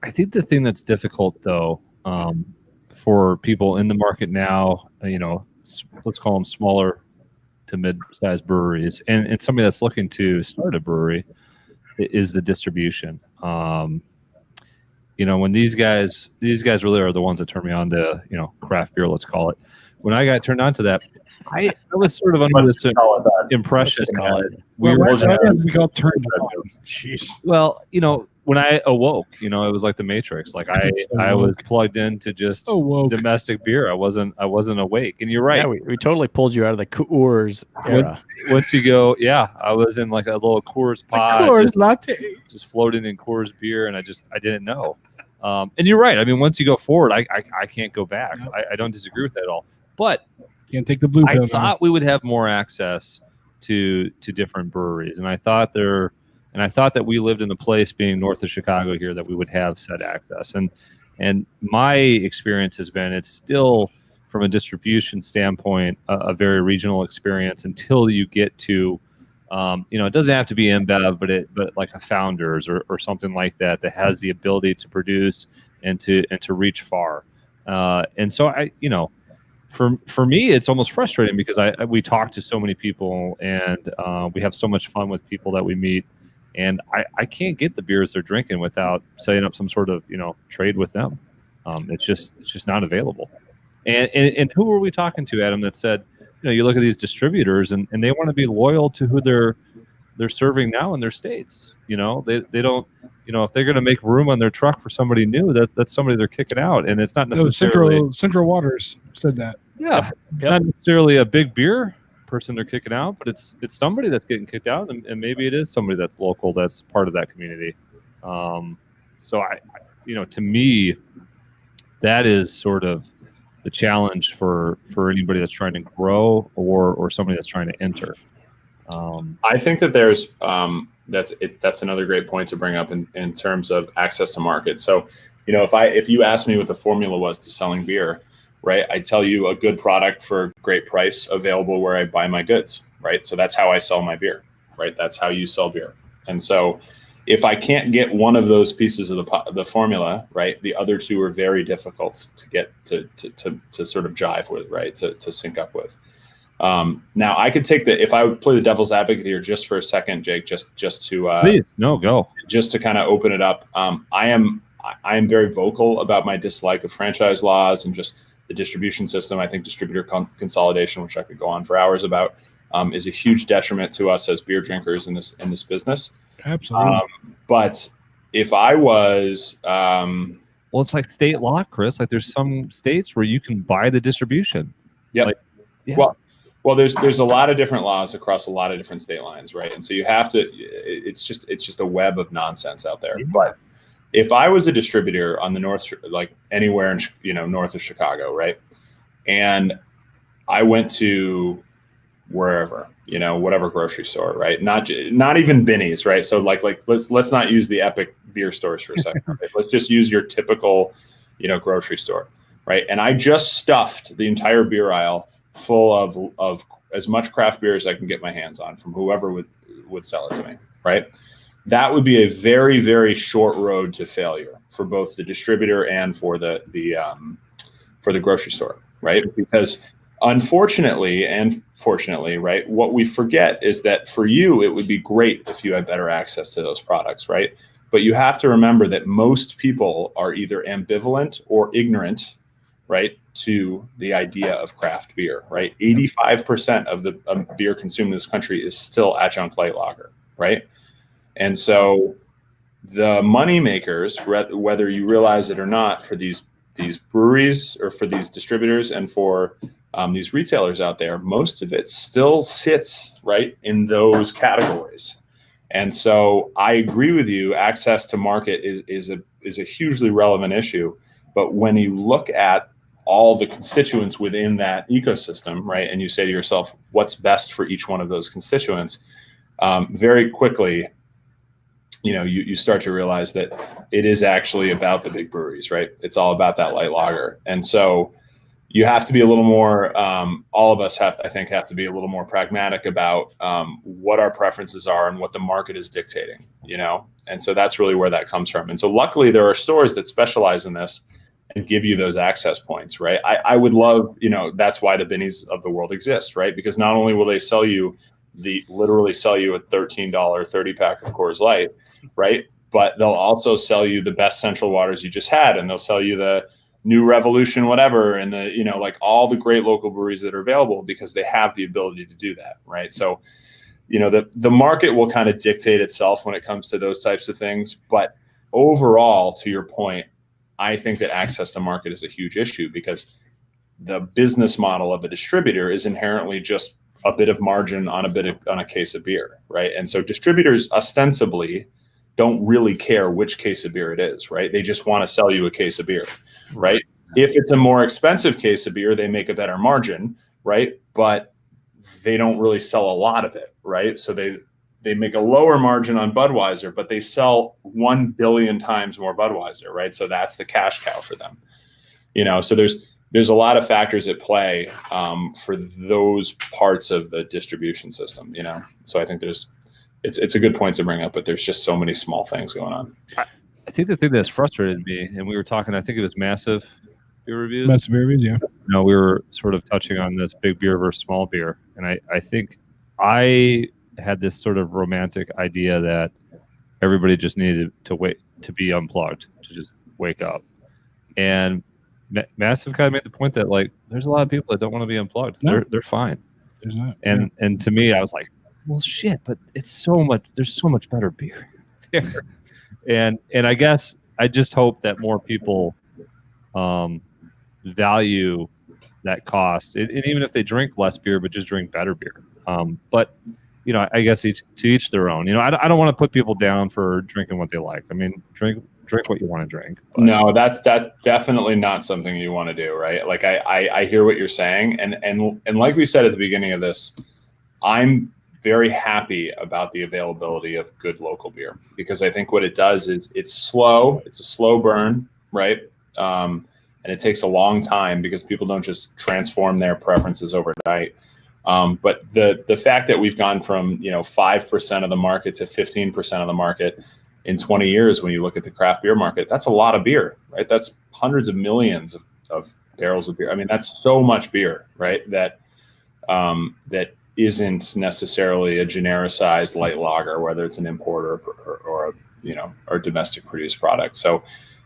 I think the thing that's difficult though, for people in the market now, let's call them smaller to mid-sized breweries, and somebody that's looking to start a brewery, is the distribution. When these guys really are the ones that turn me on to, craft beer, let's call it. When I got turned on to that, I was sort of under this impression that we got turned on. Jeez. Well, when I awoke, it was like the Matrix. Like I was plugged into just domestic beer. I wasn't awake. And you're right. Yeah, we totally pulled you out of the Coors era. Once you go, I was in like a little Coors pod, Coors latte, just floating in Coors beer, and I didn't know. And you're right. I mean, once you go forward, I can't go back. Nope. I don't disagree with that at all. But can't take the blue pill. I thought we would have more access to different breweries, and I thought that we lived in a place being north of Chicago here that we would have said access. And my experience has been it's still, from a distribution standpoint, a very regional experience until you get to, it doesn't have to be InBev, but like a Founders or something like that has the ability to produce and to reach far. And so for me, it's almost frustrating because we talk to so many people and we have so much fun with people that we meet. And I can't get the beers they're drinking without setting up some sort of, trade with them. It's just not available. And who were we talking to, Adam, that said, you look at these distributors and they want to be loyal to who they're serving now in their states. They don't, if they're going to make room on their truck for somebody new, that's somebody they're kicking out. And it's not necessarily Central Waters said that. Yeah. Yep. Not necessarily a big beer person they're kicking out, but it's somebody that's getting kicked out, and maybe it is somebody that's local, that's part of that community. So to me, that is sort of the challenge for anybody that's trying to grow or somebody that's trying to enter. I think that there's that's another great point to bring up in terms of access to market. So if you asked me what the formula was to selling beer, right, I tell you a good product for a great price available where I buy my goods, right? So that's how I sell my beer, right? That's how you sell beer. And so if I can't get one of those pieces of the formula, right, the other two are very difficult to get to sort of jive with, right, to sync up with. Now I could take if I would play the devil's advocate here just for a second, Jake, just to please, no, go. Just to kind of open it up. I am very vocal about my dislike of franchise laws and just the distribution system. I think distributor consolidation, which I could go on for hours about, is a huge detriment to us as beer drinkers in this business. Absolutely. But if I was, well, it's like state law, Chris. Like there's some states where you can buy the distribution. Yeah. Well, there's a lot of different laws across a lot of different state lines, right? And so you have to. It's just a web of nonsense out there. But if I was a distributor on the north, like anywhere in north of Chicago, right, and I went to wherever, whatever grocery store, right, not even Binny's, right, so like let's not use the epic beer stores for a second. Right? Let's just use your typical grocery store, right, and I just stuffed the entire beer aisle full of as much craft beer as I can get my hands on from whoever would sell it to me, right? That would be a very, very short road to failure for both the distributor and for the grocery store, right? Because unfortunately and fortunately, right, what we forget is that for you, it would be great if you had better access to those products, right? But you have to remember that most people are either ambivalent or ignorant, right, to the idea of craft beer, right? 85% of the beer consumed in this country is still adjunct light lager, right? And so the money makers, whether you realize it or not, for these breweries or for these distributors and for these retailers out there, most of it still sits right in those categories. And so I agree with you. Access to market is a hugely relevant issue. But when you look at all the constituents within that ecosystem, right, and you say to yourself, what's best for each one of those constituents, very quickly, you start to realize that it is actually about the big breweries, right? It's all about that light lager. And so, you have to be a little more, all of us have to be a little more pragmatic about what our preferences are and what the market is dictating, and so that's really where that comes from. And so luckily there are stores that specialize in this and give you those access points, right? I would love, that's why the Binnies of the world exist, right? Because not only will they literally sell you a $13 30-pack of Coors Light, right? But they'll also sell you the best Central Waters you just had, and they'll sell you the New Revolution, whatever, and the, like all the great local breweries that are available, because they have the ability to do that, right? So, the market will kind of dictate itself when it comes to those types of things. But overall, to your point, I think that access to market is a huge issue, because the business model of a distributor is inherently just a bit of margin on a case of beer, right? And so distributors ostensibly don't really care which case of beer it is, right? They just want to sell you a case of beer, right? If it's a more expensive case of beer, they make a better margin, right? But they don't really sell a lot of it, right? So they make a lower margin on Budweiser, but they sell 1 billion times more Budweiser, right? So that's the cash cow for them, so there's a lot of factors at play for those parts of the distribution system, so I think it's a good point to bring up, but there's just so many small things going on. I think the thing that's frustrated me, and we were talking, I think it was Massive Beer Reviews. Massive Beer Reviews, yeah. We were sort of touching on this big beer versus small beer. And I think I had this sort of romantic idea that everybody just needed to wait to be unplugged, to just wake up. And Massive kind of made the point that, like, there's a lot of people that don't want to be unplugged. No. They're fine. There's not. And to me, I was like, well, shit, but there's so much better beer there. And I guess I just hope that more people value that cost, and even if they drink less beer, but just drink better beer. But I guess to each their own. I don't want to put people down for drinking what they like. I mean, drink what you want to drink. But. No, that's definitely not something you want to do, right? Like I hear what you're saying, and like we said at the beginning of this, I'm very happy about the availability of good local beer, because I think what it does is it's slow. It's a slow burn, right? And it takes a long time, because people don't just transform their preferences overnight. But the fact that we've gone from 5% of the market to 15% of the market in 20 years, when you look at the craft beer market, that's a lot of beer, right? That's hundreds of millions of barrels of beer. I mean, that's so much beer, right? That isn't necessarily a genericized light lager, whether it's an import or a domestic produced product. So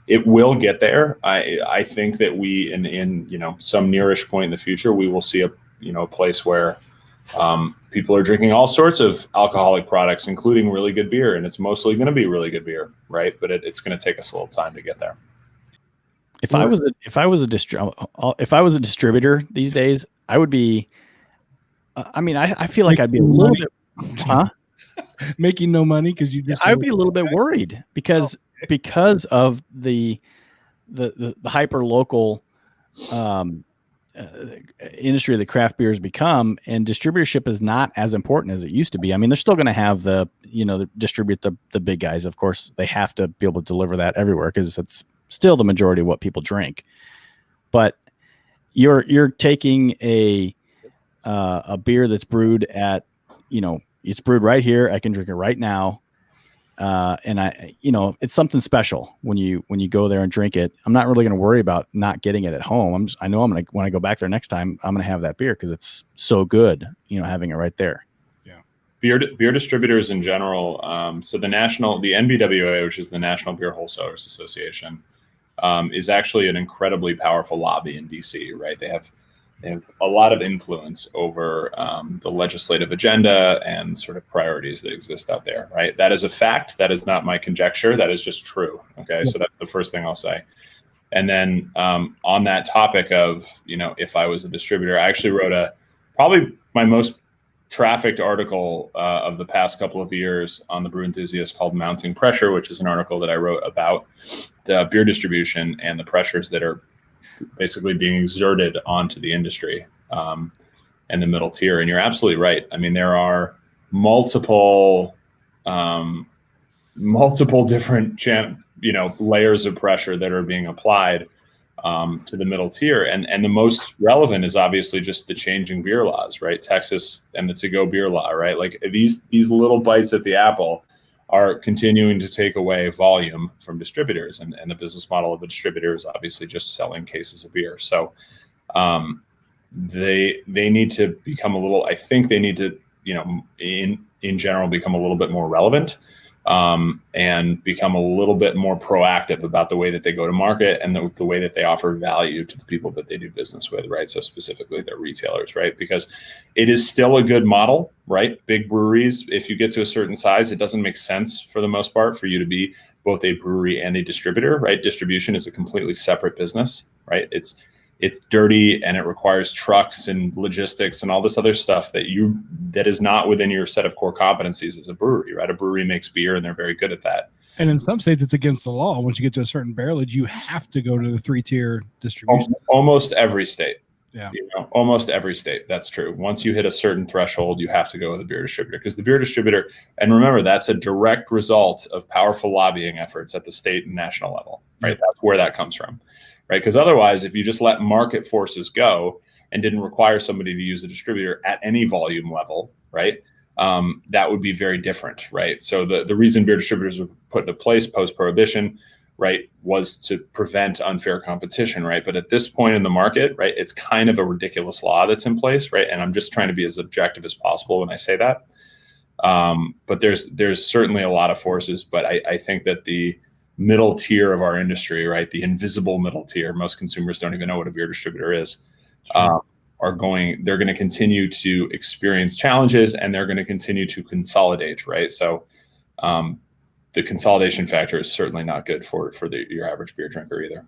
it will get there. I think that we in some nearish point in the future, we will see a place where people are drinking all sorts of alcoholic products, including really good beer, and it's mostly going to be really good beer, right? But it's going to take us a little time to get there. If I was a distributor these days, I would be. I feel like I'd be a little bit, making no money because you just. I would be a little bit worried because of the hyper local industry that craft beer has become, and distributorship is not as important as it used to be. I mean, they're still going to have distribute the big guys. Of course, they have to be able to deliver that everywhere, because it's still the majority of what people drink. But you're taking a beer that's brewed at, it's brewed right here. I can drink it right now. And it's something special when you go there and drink it. I'm not really going to worry about not getting it at home. I know I'm going to, when I go back there next time, I'm going to have that beer because it's so good, having it right there. Yeah. Beer distributors in general. So the NBWA, which is the National Beer Wholesalers Association, is actually an incredibly powerful lobby in DC, right? They have a lot of influence over the legislative agenda and sort of priorities that exist out there, right? That is a fact. That is not my conjecture. That is just true. Okay, so that's the first thing I'll say. And then on that topic of, if I was a distributor, I actually wrote probably my most trafficked article of the past couple of years on the Brew Enthusiast, called Mounting Pressure, which is an article that I wrote about the beer distribution and the pressures that are basically being exerted onto the industry and the middle tier. And you're absolutely right. I mean, there are multiple different layers of pressure that are being applied to the middle tier. And the most relevant is obviously just the changing beer laws, right? Texas and the to-go beer law, right? Like these little bites at the apple are continuing to take away volume from distributors, and the business model of a distributor is obviously just selling cases of beer. So they need to become a little, I think they need to, in general, become a little bit more relevant, and become a little bit more proactive about the way that they go to market and the way that they offer value to the people that they do business with, right? So specifically their retailers, right? Because it is still a good model, right? Big breweries, if you get to a certain size, it doesn't make sense for the most part for you to be both a brewery and a distributor, right? Distribution is a completely separate business, right? It's dirty and it requires trucks and logistics and all this other stuff that is not within your set of core competencies as a brewery, right? A brewery makes beer and they're very good at that. And in some states, it's against the law. Once you get to a certain barrelage, you have to go to the 3-tier distribution. Almost every state. Yeah. Almost every state. That's true. Once you hit a certain threshold, you have to go with the beer distributor, because the beer distributor, and remember, that's a direct result of powerful lobbying efforts at the state and national level, right? Yeah. That's where that comes from. Right? Because otherwise, if you just let market forces go and didn't require somebody to use a distributor at any volume level, right, that would be very different, right? So the reason beer distributors were put into place post-prohibition, right, was to prevent unfair competition, right? But at this point in the market, right, it's kind of a ridiculous law that's in place, right? And I'm just trying to be as objective as possible when I say that. But there's certainly a lot of forces, but I think that the middle tier of our industry, right, the invisible middle tier, most consumers don't even know what a beer distributor is, they're going to continue to experience challenges, and they're going to continue to consolidate, right? So the consolidation factor is certainly not good for your average beer drinker either.